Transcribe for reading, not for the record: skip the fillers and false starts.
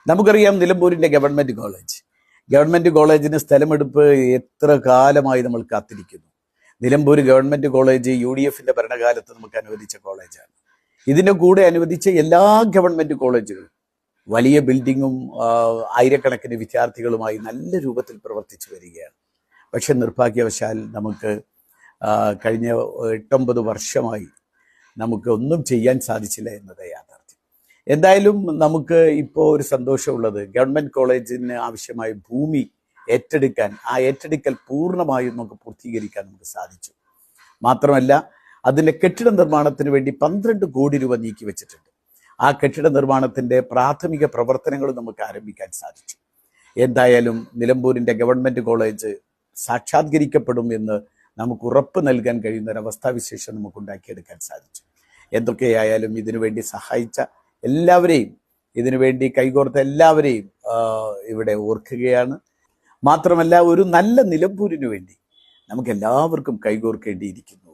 നമുക്കറിയാം നിലമ്പൂരിൻ്റെ ഗവൺമെൻറ് കോളേജിന് സ്ഥലമെടുപ്പ് എത്ര കാലമായി നമ്മൾ കാത്തിരിക്കുന്നു. നിലമ്പൂർ ഗവൺമെൻറ് കോളേജ് UDFിൻ്റെ ഭരണകാലത്ത് നമുക്ക് അനുവദിച്ച കോളേജാണ്. ഇതിൻ്റെ കൂടെ അനുവദിച്ച എല്ലാ ഗവൺമെൻറ് കോളേജുകളും വലിയ ബിൽഡിങ്ങും ആയിരക്കണക്കിന് വിദ്യാർത്ഥികളുമായി നല്ല രൂപത്തിൽ പ്രവർത്തിച്ചു വരികയാണ്. പക്ഷെ നിർഭാഗ്യവശാൽ നമുക്ക് കഴിഞ്ഞ 8-9 വർഷമായി നമുക്ക് ഒന്നും ചെയ്യാൻ സാധിച്ചില്ല എന്നത് യാഥാർത്ഥ്യം. എന്തായാലും നമുക്ക് ഇപ്പോൾ ഒരു സന്തോഷമുള്ളത് ഗവൺമെൻറ് കോളേജിന് ആവശ്യമായ ഭൂമി ഏറ്റെടുക്കാൻ, ആ ഏറ്റെടുക്കൽ പൂർണ്ണമായും നമുക്ക് പൂർത്തീകരിക്കാൻ നമുക്ക് സാധിച്ചു. മാത്രമല്ല അതിൻ്റെ കെട്ടിട നിർമ്മാണത്തിന് വേണ്ടി 12 കോടി രൂപ നീക്കി വെച്ചിട്ടുണ്ട്. ആ കെട്ടിട നിർമ്മാണത്തിൻ്റെ പ്രാഥമിക പ്രവർത്തനങ്ങൾ നമുക്ക് ആരംഭിക്കാൻ സാധിച്ചു. എന്തായാലും നിലമ്പൂരിൻ്റെ ഗവൺമെൻറ് കോളേജ് സാക്ഷാത്കരിക്കപ്പെടും എന്ന് നമുക്ക് ഉറപ്പ് നൽകാൻ കഴിയുന്ന ഒരവസ്ഥാവിശേഷം നമുക്ക് ഉണ്ടാക്കിയെടുക്കാൻ സാധിച്ചു. എന്തൊക്കെയായാലും ഇതിനുവേണ്ടി സഹായിച്ച എല്ലാവരെയും, ഇതിനുവേണ്ടി കൈകോർത്ത എല്ലാവരെയും ഇവിടെ ഓർക്കുകയാണ്. മാത്രമല്ല ഒരു നല്ല നിലമ്പൂരിനു വേണ്ടി നമുക്ക് എല്ലാവർക്കും കൈകോർക്കേണ്ടിയിരിക്കുന്നു.